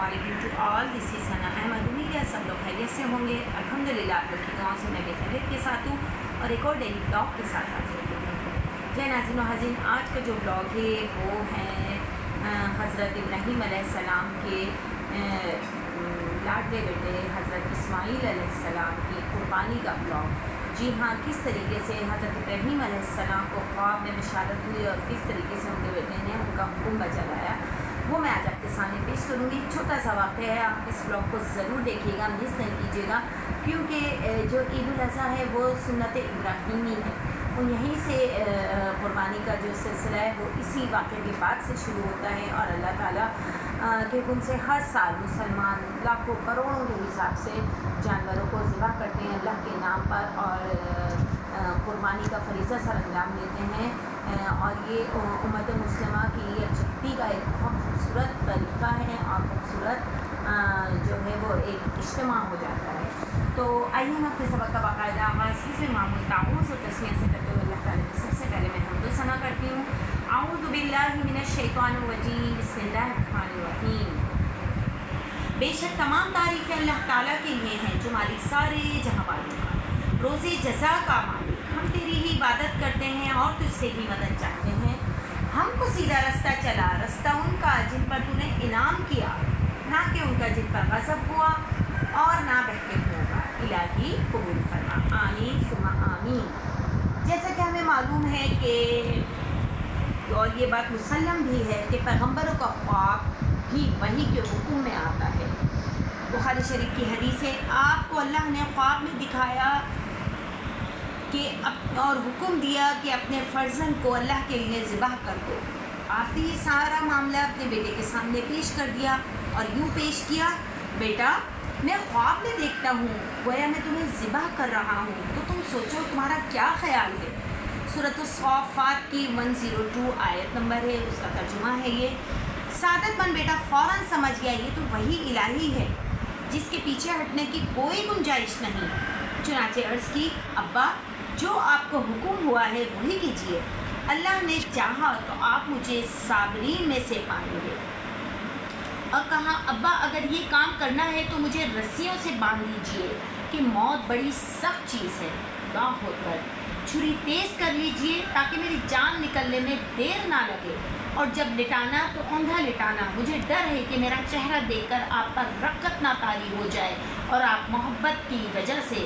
علیکم to all, دس از ثنا احمد۔ امید ہے سب لوگ خیریت سے ہوں گے۔ الحمدللہ آپ لوگ کی دعاؤں سے میں بھی خیریت کے ساتھ ہوں اور ایک اور ڈیلی بلاگ کے ساتھ حاضر ہوں۔ جے ناظرین و حاضرین، آج کا جو بلاگ ہے وہ ہے حضرت ابراہیم علیہ السلام کے لاڈلے بیٹے حضرت اسماعیل علیہ السلام کی قربانی کا بلاگ۔ جی ہاں، کس طریقے سے حضرت ابراہیم علیہ السلام کو خواب میں بشارت ہوئی اور کس طریقے سے ان کے بیٹے نے ان کا حکم بجا لایا، وہ میں آج آپ کے سامنے پیش کروں گی۔ چھوٹا سا واقعہ ہے، آپ اس بلاگ کو ضرور دیکھیے گا، مس نہیں کیجیے گا، کیونکہ جو عید الاضحیٰ ہے وہ سنت ابراہیمی ہے، اور یہیں سے قربانی کا جو سلسلہ ہے وہ اسی واقعے کے بعد سے شروع ہوتا ہے، اور اللہ تعالیٰ کے حکم سے ہر سال مسلمان لاکھوں کروڑوں کے حساب سے جانوروں کو ذبح کرتے ہیں اللہ کے نام پر، اور قربانی کا فریضہ سر انجام دیتے ہیں، اور یہ امت مسلمہ کی یکجہتی کا ایک بہت خوبصورت طریقہ ہے اور خوبصورت جو ہے وہ ایک اجتماع ہو جاتا ہے۔ تو آئیے ہم اپنے سبق کا باقاعدہ آغاز حسب معمول تعوذ و تسمیہ سے کرتے ہوئے اللہ تعالیٰ کی سب سے پہلے میں حمد و ثنا کرتی ہوں۔ اعوذ باللہ من الشیطان الرجیم، بسم اللہ الرحمن الرحیم۔ بے شک تمام تعریفیں اللہ تعالیٰ کے لیے ہیں جو مالک سارے جہاں والوں کا، روز جزا کا مالک۔ ہم تیری ہی عبادت کرتے ہیں اور تجھ سے ہی مدد چاہتے ہیں۔ ہم کو سیدھا رستہ چلا، رستہ ان کا جن پر تو نے انعام کیا، نہ کہ ان کا جن پر غضب ہوا اور نہ بہکے ہوگا۔ الہی قبول فرما، آمین ثم آمین۔ جیسا کہ ہمیں معلوم ہے کہ اور یہ بات مسلم بھی ہے کہ پیغمبروں کا خواب بھی وحی کے حکم میں آتا ہے۔ بخاری شریف کی حدیث ہے، آپ کو اللہ نے خواب میں دکھایا کہ اور حکم دیا کہ اپنے فرزند کو اللہ کے لیے ذبح کر دو۔ آپ نے یہ سارا معاملہ اپنے بیٹے کے سامنے پیش کر دیا اور یوں پیش کیا، بیٹا میں خواب میں دیکھتا ہوں گویا میں تمہیں ذبح کر رہا ہوں، تو تم سوچو تمہارا کیا خیال ہے۔ سورۃ الصافات کی 102 آیت نمبر ہے، اس کا ترجمہ ہے یہ۔ سعادت مند بیٹا فوراً سمجھ گیا یہ تو وحی الہی ہے جس کے پیچھے ہٹنے کی کوئی گنجائش نہیں۔ چنانچہ عرض کی، ابا جو آپ کو حکم ہوا ہے وہی کیجیے، اللہ نے چاہا تو آپ مجھے صابرین میں سے پائیں گے۔ اور کہا، ابا اگر یہ کام کرنا ہے تو مجھے رسیوں سے باندھ دیجیے کہ موت بڑی سخت چیز ہے۔ اللہ اکبر۔ چھری تیز کر لیجیے تاکہ میری جان نکلنے میں دیر نہ لگے، اور جب لٹانا تو اوندھا لٹانا، مجھے ڈر ہے کہ میرا چہرہ دیکھ کر آپ پر رقت نہ طاری ہو جائے اور آپ محبت کی وجہ سے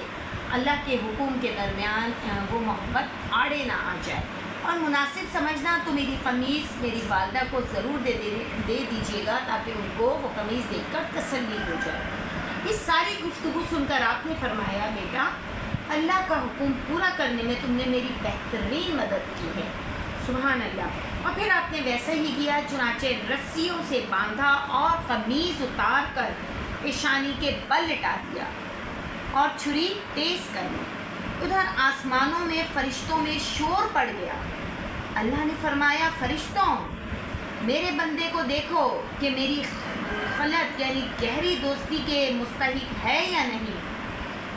اللہ کے حکم کے درمیان وہ محبت آڑے نہ آ جائے، اور مناسب سمجھنا تو میری قمیض میری والدہ کو ضرور دے دیجیے گا تاکہ ان کو وہ قمیض دیکھ کر تسلی ہو جائے۔ اس ساری گفتگو سن کر آپ نے فرمایا، بیٹا اللہ کا حکم پورا کرنے میں تم نے میری بہترین مدد کی ہے۔ سبحان اللہ۔ اور پھر آپ نے ویسا ہی کیا، چنانچہ رسیوں سے باندھا اور قمیض اتار کر پیشانی کے بل لٹا دیا اور چھری تیز کر لی۔ ادھر آسمانوں میں فرشتوں میں شور پڑ گیا۔ اللہ نے فرمایا، فرشتوں میرے بندے کو دیکھو کہ میری خلط یعنی گہری دوستی کے مستحق ہے یا نہیں۔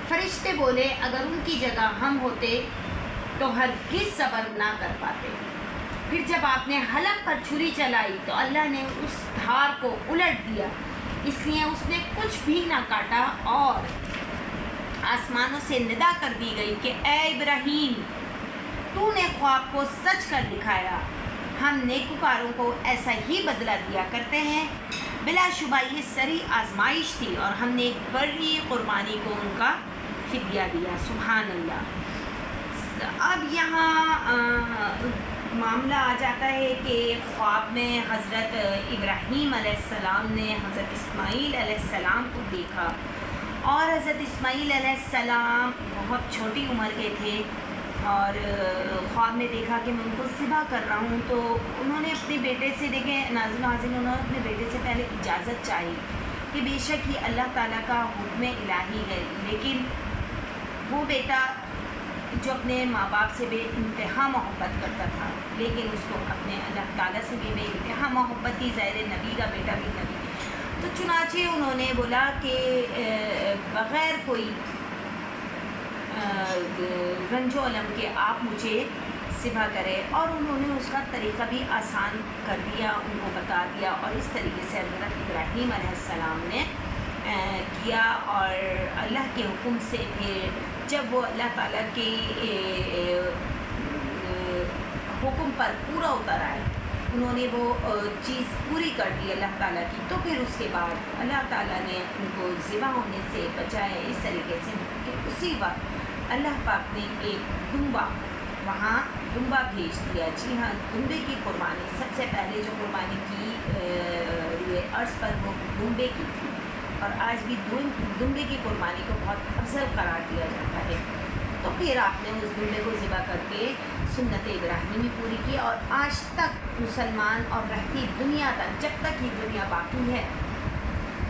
فرشتے بولے، اگر ان کی جگہ ہم ہوتے تو ہرگز صبر نہ کر پاتے۔ پھر جب آپ نے حلق پر چھری چلائی تو اللہ نے اس دھار کو الٹ دیا، اس لیے اس نے کچھ بھی نہ کاٹا، اور آسمانوں سے ندا کر دی گئی کہ اے ابراہیم تو نے خواب کو سچ کر دکھایا، ہم نیکوکاروں کو ایسا ہی بدلہ دیا کرتے ہیں۔ بلا شبہ یہ سری آزمائش تھی اور ہم نے ایک بڑی قربانی کو ان کا فدیہ دیا۔ سبحان اللہ۔ اب یہاں معاملہ آ جاتا ہے کہ خواب میں حضرت ابراہیم علیہ السلام نے حضرت اسماعیل علیہ السلام کو دیکھا، اور حضرت اسماعیل علیہ السلام بہت چھوٹی عمر کے تھے، اور خواب میں دیکھا کہ میں ان کو ذبح کر رہا ہوں، تو انہوں نے اپنے بیٹے سے، دیکھیں ناظرین و حاضرین، انہوں نے اپنے بیٹے سے پہلے اجازت چاہی کہ بے شک یہ اللہ تعالیٰ کا حکم الہی ہے، لیکن وہ بیٹا جو اپنے ماں باپ سے بے انتہا محبت کرتا تھا، لیکن اس کو اپنے اللہ تعالیٰ سے بھی بے انتہا محبت تھی، ظاہر نبی کا بیٹا بھی نبی، تو چنانچہ انہوں نے بولا کہ بغیر کوئی رنج و علم کے آپ مجھے ذبح کرے، اور انہوں نے اس کا طریقہ بھی آسان کر دیا، ان کو بتا دیا، اور اس طریقے سے حضرت ابراہیم ابراہیم علیہ السلام نے کیا، اور اللہ کے حکم سے پھر جب وہ اللہ تعالیٰ کے حکم پر پورا اتر آئے، انہوں نے وہ چیز پوری کر دی اللہ تعالیٰ کی، تو پھر اس کے بعد اللہ تعالیٰ نے ان کو ذبح ہونے سے بچایا اس طریقے سے کہ اسی وقت اللہ پاک نے ایک دمبا وہاں بھیج دیا۔ جی ہاں، دمبے کی قربانی سب سے پہلے جو قربانی کی روئے عرض پر وہ دمبے کی تھی، اور آج بھی دمبے کی قربانی کو بہت افضل قرار دیا جاتا ہے۔ تو پھر آپ نے اس دمبے کو ذبح کر کے سنت ابراہیمی پوری کی، اور آج تک مسلمان اور رہتی دنیا تک، جب تک یہ دنیا باقی ہے،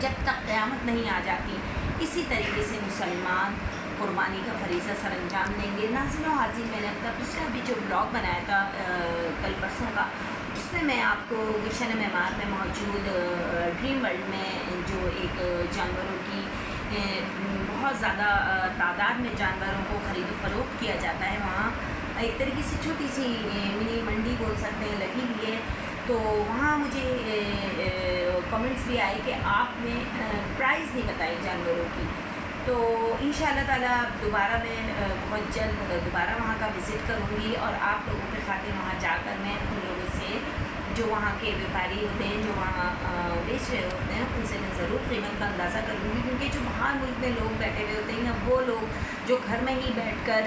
جب تک قیامت نہیں آ جاتی، اسی طریقے سے مسلمان قربانی کا فریضہ سر انجام دیں گے۔ ناظرین و حاضرین، میں نے اپنا پچھلا بھی جو بلاگ بنایا تھا کل پرسوں کا، اس میں میں آپ کو گلشن معمار میں موجود ڈریم ورلڈ میں جو ایک جانوروں کی بہت زیادہ تعداد میں جانوروں کو خرید و فروخت کیا جاتا ہے، وہاں ایک طریقے سے چھوٹی سی منی منڈی بول سکتے ہیں لگی ہوئی ہے، تو وہاں مجھے کمنٹس بھی آئے کہ آپ نے پرائز نہیں بتائی جانوروں کی، تو انشاءاللہ تعالیٰ دوبارہ میں بہت جلد دوبارہ وہاں کا وزٹ کروں گی، اور آپ لوگوں کے خاطر وہاں جا کر میں ان لوگوں سے جو وہاں کے بیپاری ہوتے ہیں، جو وہاں بیچ رہے ہوتے ہیں، ان سے میں ضرور قیمت کا اندازہ کروں گی، کیونکہ جو باہر ملک میں لوگ بیٹھے ہوئے ہوتے ہیں نا، وہ لوگ جو گھر میں ہی بیٹھ کر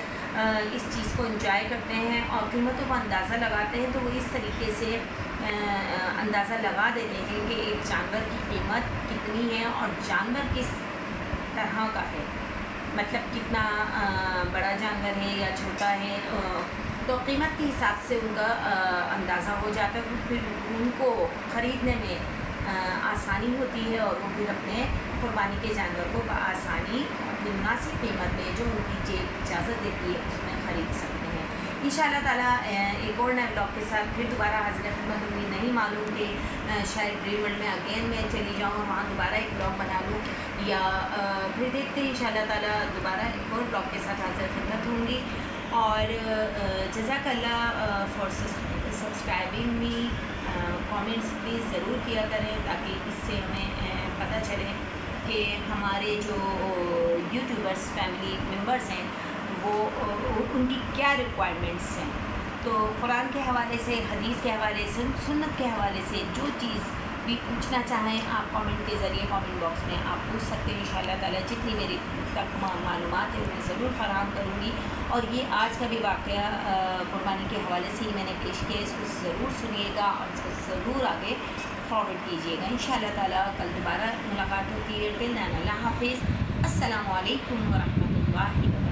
اس چیز کو انجوائے کرتے ہیں اور قیمتوں کا اندازہ لگاتے ہیں، تو وہ اس طریقے سے اندازہ لگا دیتے ہیں کہ ایک جانور کی قیمت کتنی ہے اور جانور کس طرح کا ہے، مطلب کتنا بڑا جانور ہے یا چھوٹا ہے، تو قیمت کے حساب سے ان کا اندازہ ہو جاتا ہے، پھر ان کو خریدنے میں آسانی ہوتی ہے، اور وہ پھر اپنے قربانی کے جانور کو بآسانی اپنی مناسب قیمت میں جو ان کی جیب اجازت دیتی ہے اس میں خرید سکتے ہیں۔ انشاءاللہ تعالیٰ ایک اور نئے بلاگ کے ساتھ پھر دوبارہ حاضر خدمت ہوں گی۔ نہیں معلوم کہ شاید ڈریم ورلڈ میں اگین میں چلی جاؤں اور وہاں دوبارہ ایک بلاگ بنا لوں، یا پھر دیکھتے ہیں انشاءاللہ تعالیٰ دوبارہ ایک اور بلاگ کے ساتھ حاضر خدمت ہوں گی، اور جزاک اللہ for subscribing me, comments please ضرور کیا کریں تاکہ اس سے ہمیں پتہ چلے کہ ہمارے جو یوٹیوبرس فیملی ممبرس ہیں وہ ان کی کیا ریکوائرمنٹس ہیں، تو قرآن کے حوالے سے، حدیث کے حوالے سے، سنت کے حوالے سے جو چیز بھی پوچھنا چاہیں آپ کامنٹ کے ذریعے کامنٹ باکس میں آپ پوچھ سکتے ہیں۔ انشاءاللہ تعالیٰ جتنی میری تک معلومات ہیں انہیں ضرور فراہم کروں گی، اور یہ آج کا بھی واقعہ قربانی کے حوالے سے ہی میں نے پیش کیا، اس کو ضرور سنیے گا اور اس کو ضرور آگے فارورڈ کیجیے گا۔ انشاءاللہ تعالیٰ کل دوبارہ ملاقات ہوتی ہے، ٹل دین اللہ حافظ، السلام علیکم ورحمۃ اللہ وبرکاتہ۔